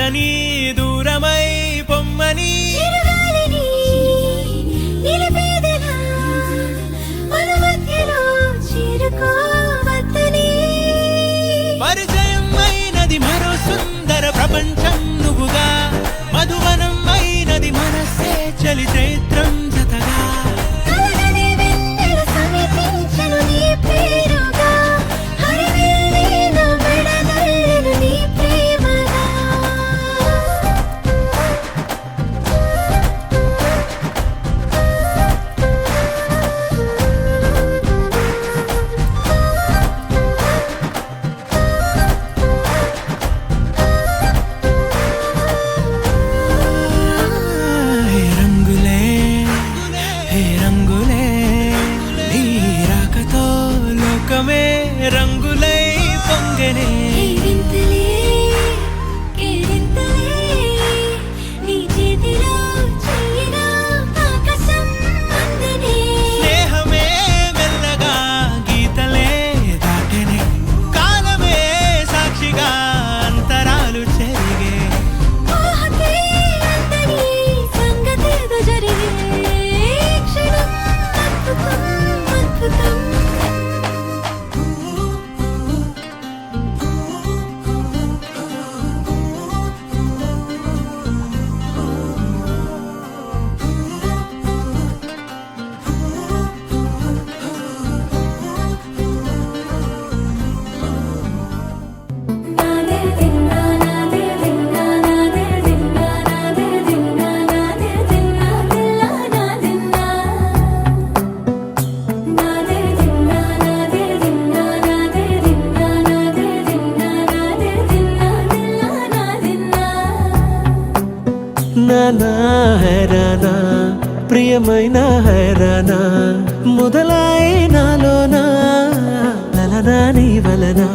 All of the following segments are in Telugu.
చేరని దూరమై పొమ్మని పరిచయం అయినది మరో సుందర ప్రపంచం నువ్వుగా మధువనం అయినది మనసే చలి చైత్రం జతగా రంగులై పొంగనే స్నేహమే మెల్లగా గీతలే దాటనే కాలమే సాక్షిగా అంతరాలు చెరిగే నానా హైరానా ప్రియమైన హైరానా మొదలై నాలోనా లలనా నీ వలనా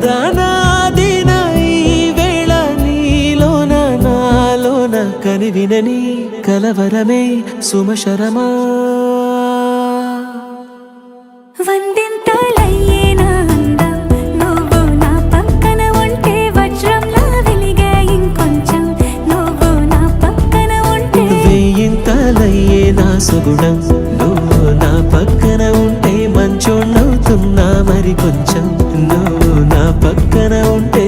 దానాదిన ఈ వేళ నీలోన నాలోన కనివినని కలవరమే సుమశరమా వందింతలయ్యేనా అందం నువ్వు నా పక్కన ఉంటే వజ్రంలా వెలిగే ఇంకొంచెం నువ్వు నా పక్కన ఉంటే వేయింతలయ్యేనా సుగుణం నువ్వు నా పక్కన ఉంటే మంచోణ్ణవుతున్నా మరి కొంచెం నువ్వు నా పక్కన ఉంటే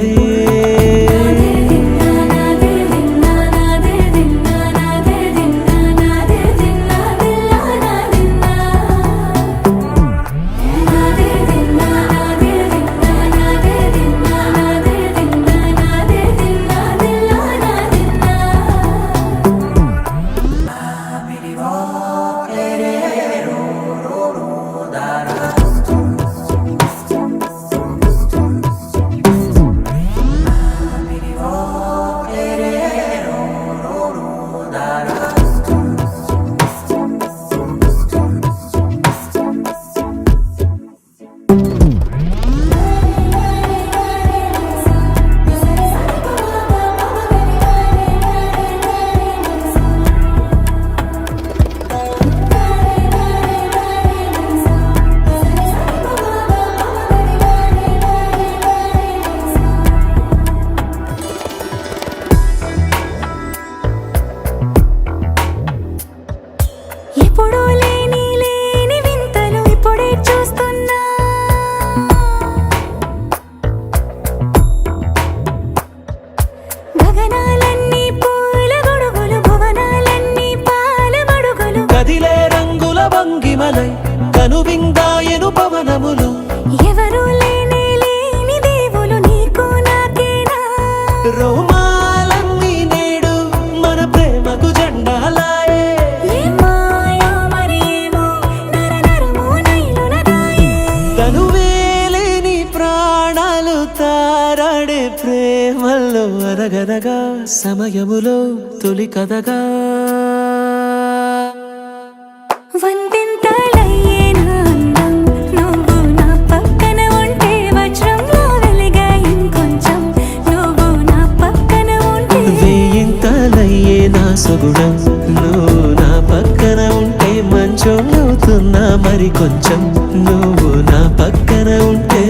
ఎప్పుడూ లేని వింతలు ఇప్పుడే చూస్తున్నా గగనాలన్నీ పూల గొడుగులు భువనాలన్నీ పాల మడుగులు కదిలే రంగుల భంగిమలై కనువిందాయను పవనములు ఎవరు లేని దేవులు నీకు నాకేనా రోమాలన్నీ నేడు మన ప్రేమకు జెండాలాయే తనువేలేని ప్రాణాలు తారాడే ప్రేమల్లో అరగరగా సమయములో తొలి కథగా వందింతలయ్యేనా అందం నువ్వు నా పక్కన ఉంటే వజ్రంలా వెలిగే ఇంకొంచెం నువ్వు నా పక్కన ఉంటే వేయింతలయ్యేనా సుగుణం నువ్వు నా పక్కన ఉంటే ఇంకొంచెం నువ్వు నా పక్కన ఉంటే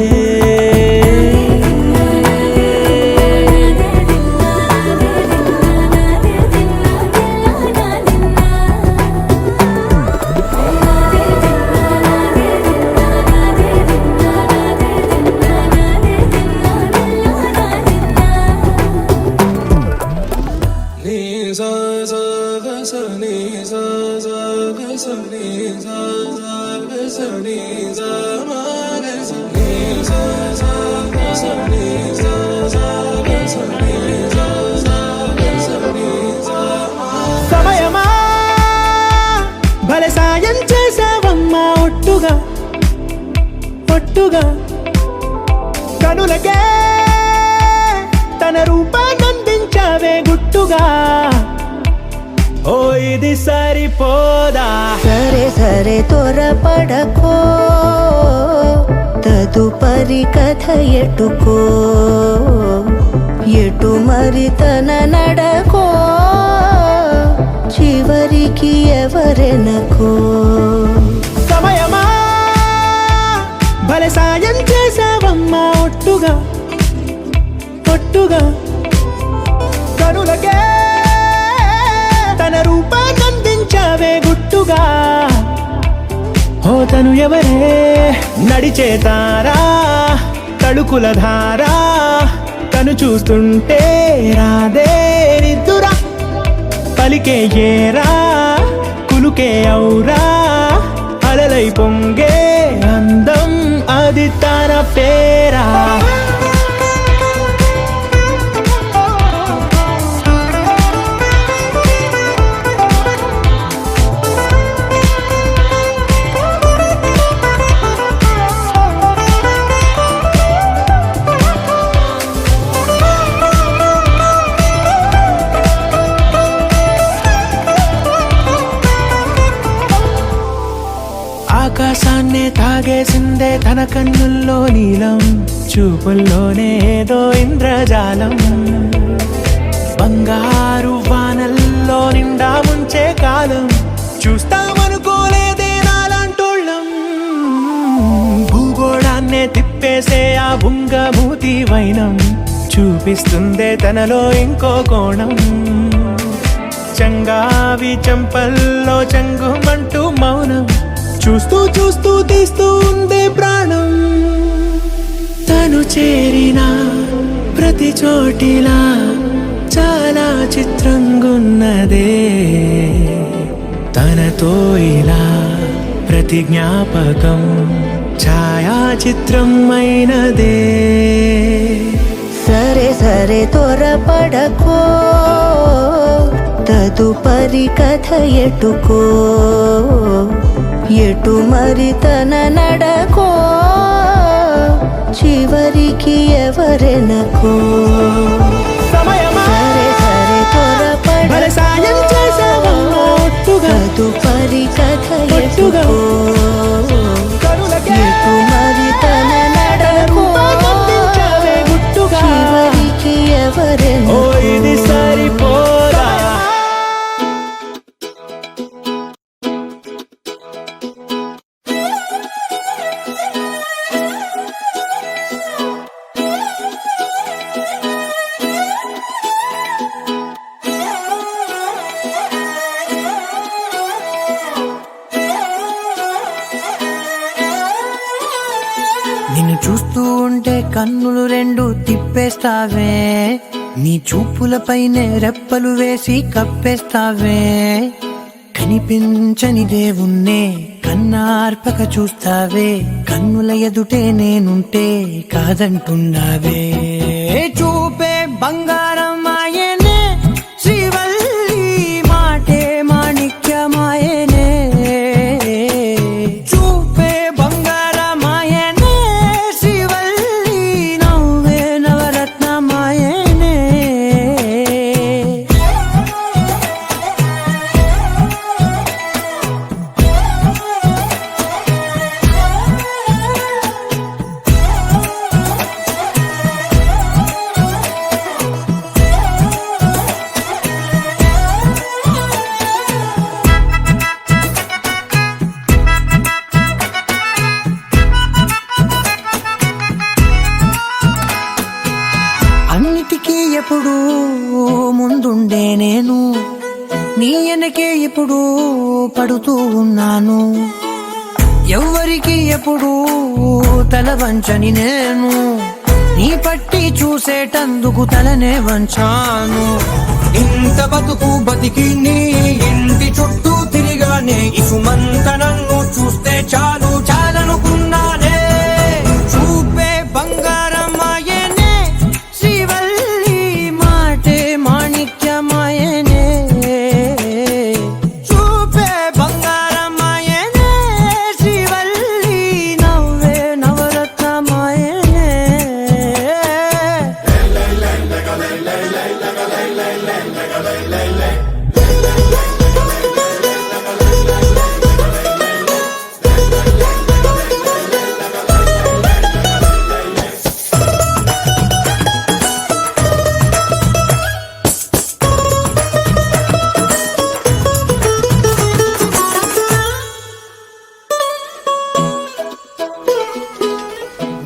సమయమా భలే సాయం చేసావమ్మా ఒట్టుగా ఒట్టుగా కనులకే తన రూపాన్నందించావే గుట్టుగా ఓ ఇది సరిపోదా సరే సరే త్వరపడకో తదుపరి కథ ఎటుకో ఎటు మరి తన నడకో చివరికి ఎవరెనకో సమయమా భలే సాయం చేసావమ్మా ఒట్టుగా ఒట్టుగా కనులకే తన రూపాన్నందించావే గుట్టుగా ఓ తను ఎవరే నడిచే తారా తళుకుల ధారా తను చూస్తుంటే రాదే నిద్దురా పలికే ఏరా కులుకే ఔరా అలలై పొంగే అందం అది తన పేరా ఆకాశాన్నే తాగేసిందే తన కన్నుల్లో నీలం చూపుల్లోనే ఏదో ఇంద్రజాలం బంగారు వానల్లో నిండా ముంచే కాలం చూస్తామనుకోలేదే నాలాంటోళ్ళం భూగోళాన్నే తిప్పేసే ఆ బుంగమూతి వైనం చూపిస్తుందే తనలో ఇంకో కోణం చంగావి చంపల్లో చంగుమంటూ మౌనం చూస్తూ చూస్తూ తీస్తూ ఉందే ప్రాణం తను చేరిన ప్రతి చోటిలా చాలా చిత్రంగున్నదే తనతో ఇలా ప్రతి జ్ఞాపకం ఛాయాచిత్రం అయినదే సరే సరే త్వరపడకో తదుపరి కథ ఎటుకో ఎటు మరి తన నడకో చివరికి ఎవరెనకో సమయమా సరే సరే భలే సాయం త్వరపడకో చేసావమ్మా ఒట్టుగా తదుపరి కథ ఒట్టుగా ఎటుకో కనులకే ఎటు మరి తన నడకో రూపాన్నందించావే గుట్టుగా చివరికి ఓ ఎవరెనకో ఇది సరిపోదా నిన్ను చూస్తూ ఉంటే కన్నులు రెండు తిప్పేస్తావే నీ చూపులపైనే రెప్పలు వేసి కప్పేస్తావే కనిపించని దేవుణ్ణే కన్నార్పక చూస్తావే కన్నుల ఎదుటే నేనుంటే కాదంటున్నావే చూపే బంగారం ఆయనే శ్రీవల్లి మాటే మాణిక్యమాయనే చూపే బంగారమాయనే శ్రీవల్లి నవ్వే నవరత్నమాయనే నేను నీ వెనకే ఎప్పుడు పడుతూ ఉన్నాను. ఎవ్వరికి ఎప్పుడు తల వంచని నేను నీ పట్టి చూసేటందుకు తలనే వంచాను. ఇంత బతుకు బతికి నీ ఇంటి చుట్టూ తిరిగానే, ఇసుమంత నన్ను చూస్తే చాలు చాలనుకున్నానే. చూపే బంగారమాయనే శ్రీవల్లి, మాటే మాణిక్యమాయనే. చూపే బంగారమాయనే శ్రీవల్లి, నవ్వే నవరత్నమాయనే.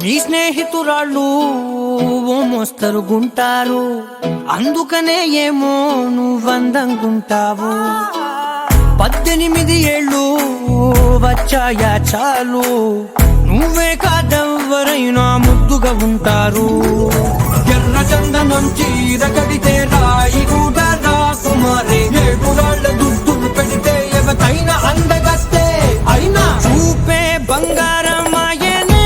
నీ స్నేహితురాళ్ళు ఓ మోస్తరుగుంటారు, అందుకనే ఏమో నువ్వందంగుంటావు. 18 ఏళ్ళు వచ్చాయా చాలు, నువ్వే కాదెవ్వరైనా ముద్దుగా ఉంటారు. ఎర్ర చందనం చీర కడితే రాయి కూడా రాకుమారే, 7 రాళ్ళ దుద్దులు పెడితే ఎవతైనా అందగస్తే. అయినా చూపే బంగారమాయనే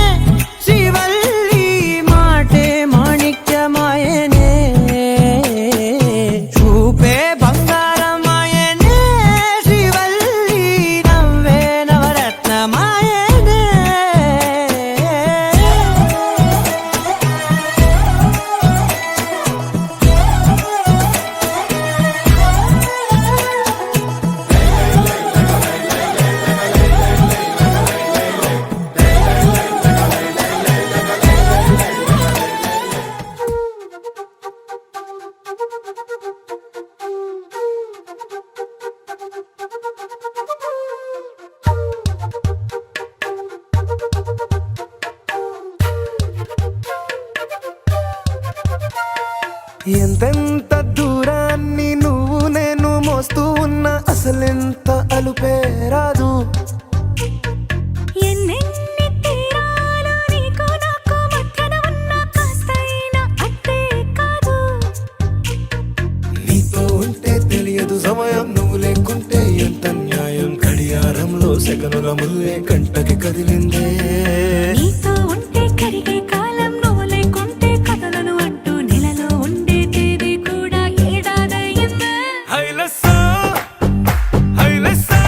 శ్రీవల్లి, మాటే మాణిక్యమాయనే. చూపే బంగారమాయనే శ్రీవల్లి, నవ్వే నవరత్నమాయనే. ఎంతెంత దూరాన్ని నువ్వు నేను మోస్తూ ఉన్నా, అసలెంత అలుపే రాదు. ఎన్నెన్ని తీరాలు నీకు నాకు మధ్యన ఉన్న కాస్తైనా అట్టే కాదు. నీతో ఉంటే తెలియదు సమయం, నువ్వు లేకుంటే ఎంత న్యాయం. గడియారంలో సెకనుల ముల్లే కంటకి కదిలిందే. నీతో ఉంటే కరిగే కాలం, నువ్వు లేకుంటే కథలను అంటూ నెలలో ఉండే తేదీ కూడా ఏడాదయ్యిందే. హైలెస్సా హైలెస్సా,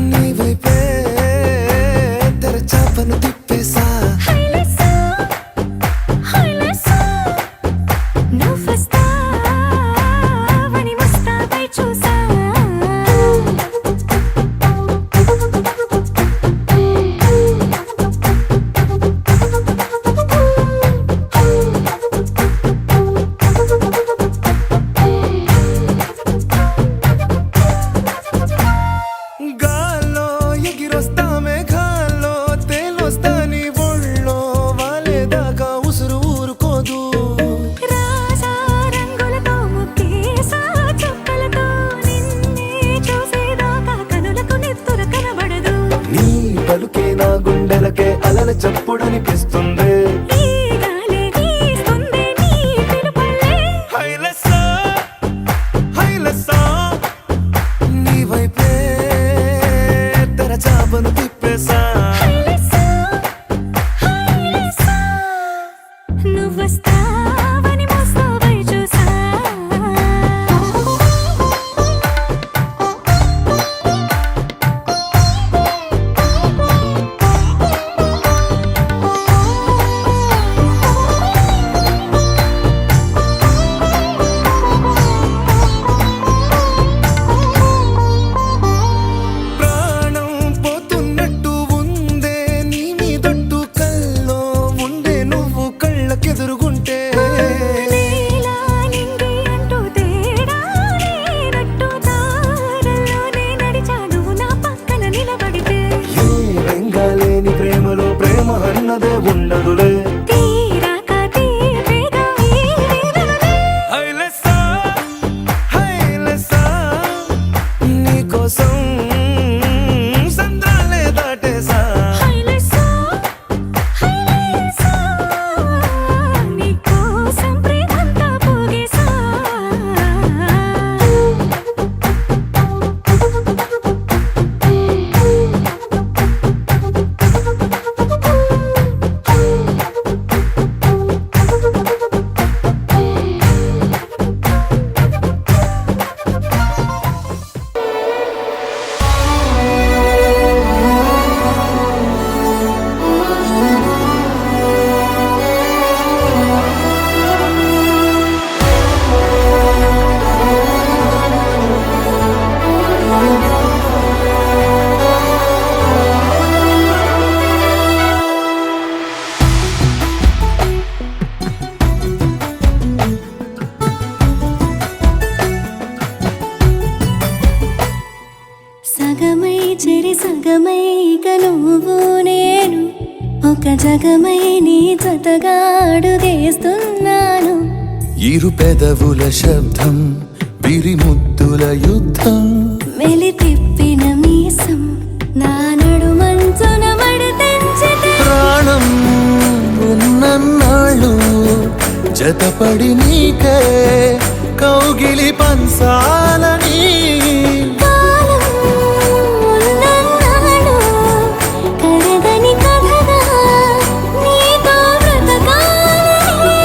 నీ వైపే తెరచాపను తిప్పేసా. హైలెస్సా, హైలెస్సా, నువ్వొస్తావని ముస్తాబై చూసా. గాల్లో ఎగిరొస్తా మేఘాల్లో తేలొస్తా, నీ ఒళ్ళో వాలేదాకా ఉసురు ఊరుకోదు. రాజా రంగులతో ముక్కేసా చుక్కలతో, నిన్నే చూసేదాకా కనులకు నెత్తుర కనబడదు. నీ పలుకే నా గుండెలకే అలల చప్పుడనిపిస్తుంది. ఈ గాలే వీస్తుంది నీ పిలుపులే. హైలెస్సా హైలెస్సా, నీ వైపే తెరచాపను తిప్పేసా. హైలెస్సా, హైలెస్సా, నువ్వొస్తావని ముస్తాబై చూసా. ప్రాణం పోతున్నట్టు ఉందే నీ మీదొట్టు, కల్లో ఉండే నువ్వు కళ్ళకెదురుగుంటే. నీలా నింగి అంటూ తేడా లేనట్టు, దారుల్లోనే నడిచా నువ్వు నా పక్కన నిలబడితే. ఏ బెంగాలేని ప్రేమలో ప్రేమ అన్నదే ఉండదులే. తీరాక తీపిగా ఈ వేదనలే. హైలెస్సా చెరి సగమై ఇక నువ్వు నేను ఒక జగమై నీ జతగా అడుగేస్తున్నాను. ఇరు పెదవుల శబ్దం విరి ముద్దుల యుద్ధం మెలి తిప్పిన మీసం నా నడుమంచున మడతెంచితే ప్రాణం ఉన్నన్నాళ్ళు జతపడి నీకే కౌగిలి పంచాలని కాలం ఉన్నన్నాడు కరగని కథగా నీతో బ్రతకాలని.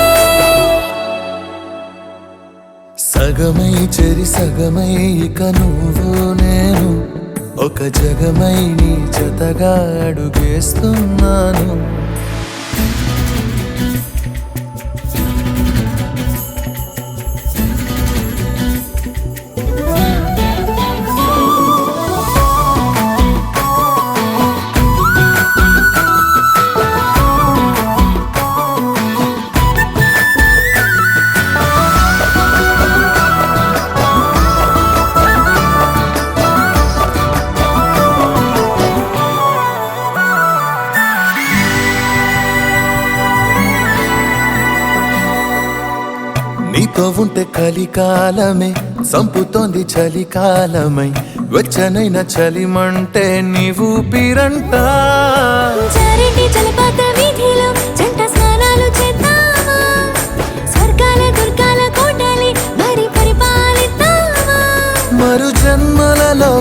సగమై చెరి సగమై ఇక నువ్వు నేను ఒక జగమై నీ జతగా అడుగేస్తున్నాను. నీతో ఉంటే కలికాలమే సంపుతోంది చలికాలమై వెచ్చనైన చలిమంటే నీవు ఊపిరంట. చారెడ్డి జలపాత వీధిలో జంట స్నానాలు చేద్దామా స్వర్గాల దుర్గాల కోటలి మరి పరిపాలిద్దామా. మరు జన్మలలో